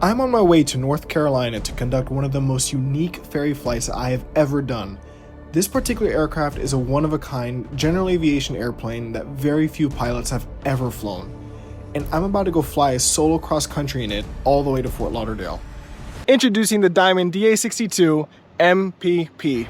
I'm on my way to North Carolina to conduct one of the most unique ferry flights I have ever done. This particular aircraft is a one-of-a-kind general aviation airplane that very few pilots have ever flown. And I'm about to go fly a solo cross-country in it all the way to Fort Lauderdale. Introducing the Diamond DA62 MPP.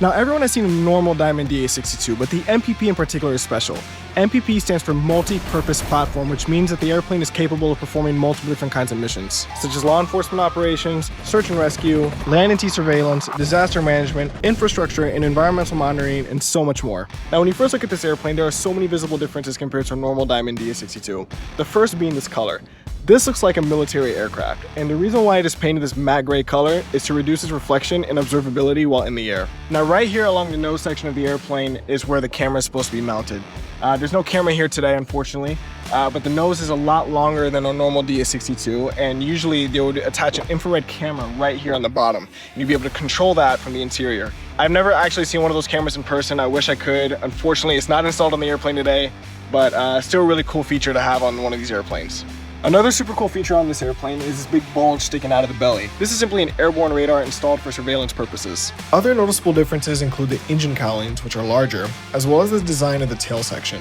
Now, everyone has seen a normal Diamond DA62, but the MPP in particular is special. MPP stands for Multi-Purpose Platform, which means that the airplane is capable of performing multiple different kinds of missions, such as law enforcement operations, search and rescue, land and sea surveillance, disaster management, infrastructure and environmental monitoring, and so much more. Now, when you first look at this airplane, there are so many visible differences compared to a normal Diamond DA62. The first being this color. This looks like a military aircraft, and the reason why it is painted this matte gray color is to reduce its reflection and observability while in the air. Now, right here along the nose section of the airplane is where the camera is supposed to be mounted. There's no camera here today, unfortunately, but the nose is a lot longer than a normal DA62, and usually they would attach an infrared camera right here on the bottom, and you'd be able to control that from the interior. I've never actually seen one of those cameras in person. I wish I could. Unfortunately, it's not installed on the airplane today, but still a really cool feature to have on one of these airplanes. Another super cool feature on this airplane is this big bulge sticking out of the belly. This is simply an airborne radar installed for surveillance purposes. Other noticeable differences include the engine cowlings, which are larger, as well as the design of the tail section.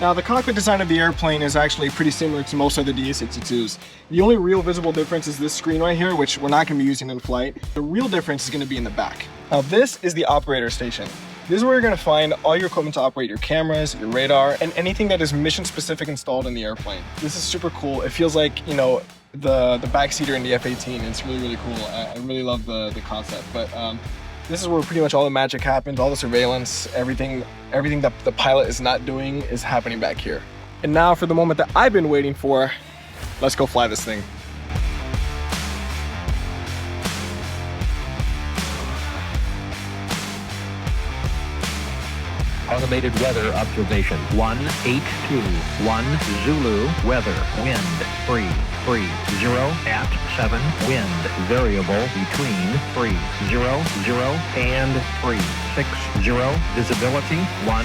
Now, the cockpit design of the airplane is actually pretty similar to most other DA62s. The only real visible difference is this screen right here, which we're not going to be using in flight. The real difference is going to be in the back. Now, this is the operator station. This is where you're going to find all your equipment to operate your cameras, your radar, and anything that is mission specific installed in the airplane. This is super cool. It feels like, you know, the backseater in the F-18. It's really, really cool. I really love the concept. But this is where pretty much all the magic happens, all the surveillance, everything that the pilot is not doing is happening back here. And now for the moment that I've been waiting for, let's go fly this thing. Automated weather observation 182 1 Zulu weather wind 330 at 7 wind variable between 300 and 360 visibility 10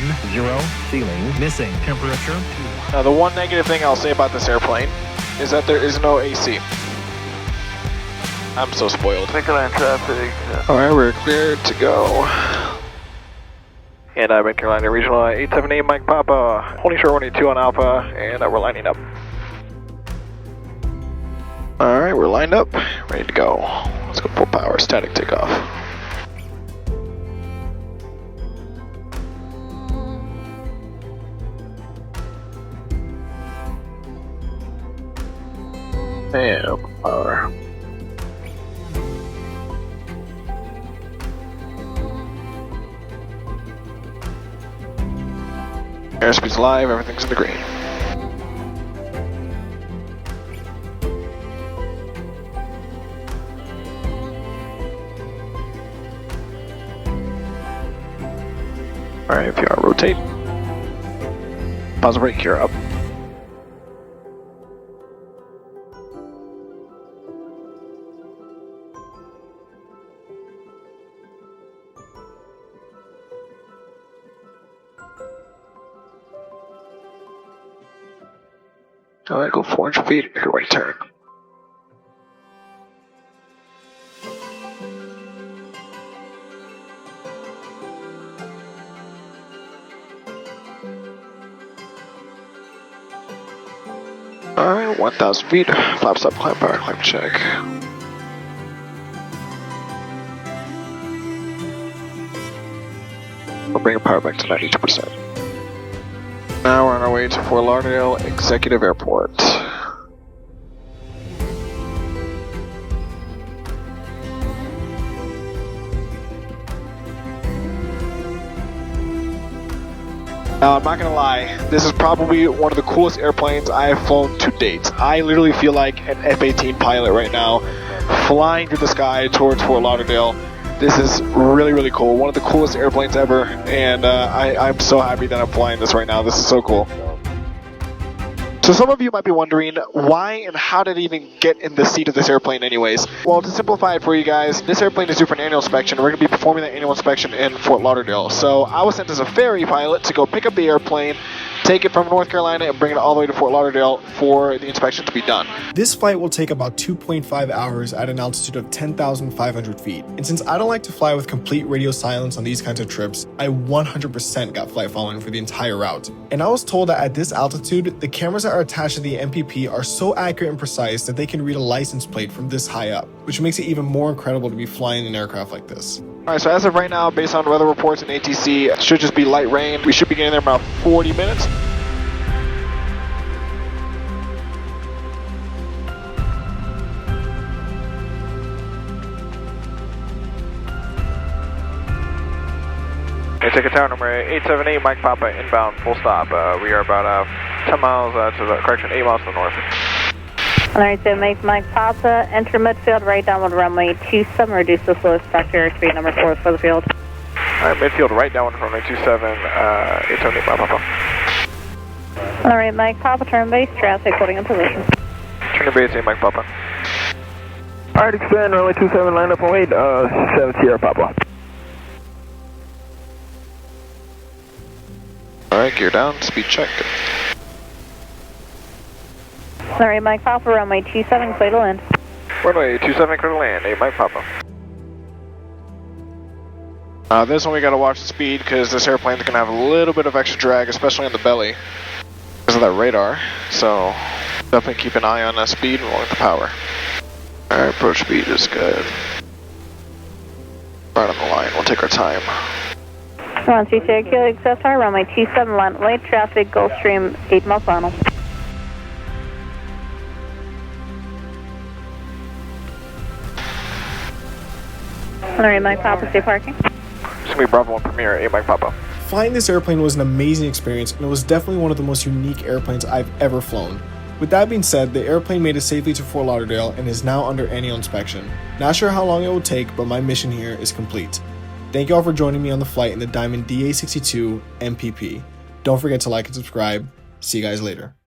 ceiling missing temperature 2. Now, the one negative thing I'll say about this airplane is that there is no AC. I'm so spoiled. Land traffic. Alright, we're cleared to go. And Diamond Carolina Regional 878 Mike Papa, holding short 182 on Alpha, and we're lining up. Alright, we're lined up, ready to go. Let's go full power, static takeoff. And open power. Airspeed's live, everything's in the green. Alright, VR rotate. Pause the brake, you're up. Alright, go 400 feet, make a right turn. Alright, 1,000 feet, flaps up, climb power, climb check. We'll bring power back to 92%. Now we're on our way to Fort Lauderdale Executive Airport. Now, I'm not gonna lie, this is probably one of the coolest airplanes I have flown to date. I literally feel like an F-18 pilot right now, flying through the sky towards Fort Lauderdale. This is really, really cool. One of the coolest airplanes ever, and I'm so happy that I'm flying this right now. This is so cool. So some of you might be wondering, why and how did it even get in the seat of this airplane anyways? Well, to simplify it for you guys, this airplane is due for an annual inspection. We're going to be performing that annual inspection in Fort Lauderdale. So I was sent as a ferry pilot to go pick up the airplane, take it from North Carolina and bring it all the way to Fort Lauderdale for the inspection to be done. This flight will take about 2.5 hours at an altitude of 10,500 feet. And since I don't like to fly with complete radio silence on these kinds of trips, I 100% got flight following for the entire route. And I was told that at this altitude, the cameras that are attached to the MPP are so accurate and precise that they can read a license plate from this high up, which makes it even more incredible to be flying an aircraft like this. Alright, so as of right now, based on weather reports and ATC, it should just be light rain. We should be getting there in about 40 minutes. Okay, ticket tower number 878, Mike Papa, inbound, full stop. We are about 10 miles to the, correction, 8 miles to the north. Alright, so make Mike Papa, enter midfield, right downwind runway 27, reduce the slowest vector, speed number 4 for the field. Alright, midfield, right downwind runway 27, 878, Mike Papa. Alright, Mike Papa, turn base, traffic, holding in position. Turn base, Mike Papa. Alright, expand, runway 27, line up and wait, 7 Sierra Papa. Alright, gear down, speed check. Alright, Mike Papa, runway 27, clear to land. Runway 27, clear to land, 8 Mike Papa. This one we gotta watch the speed because this airplane's gonna have a little bit of extra drag, especially on the belly, because of that radar. So definitely keep an eye on that speed and with the power. Alright, approach speed is good. Right on the line, we'll take our time. 130 Kilo, accept our runway 27, line light traffic, Gulfstream 8 mile final. Alright, Mike Papa, stay parking. It's gonna be Bravo 1 Premier, 8 Mike Papa. Flying this airplane was an amazing experience, and it was definitely one of the most unique airplanes I've ever flown. With that being said, the airplane made it safely to Fort Lauderdale and is now under annual inspection. Not sure how long it will take, but my mission here is complete. Thank you all for joining me on the flight in the Diamond DA62 MPP. Don't forget to like and subscribe. See you guys later.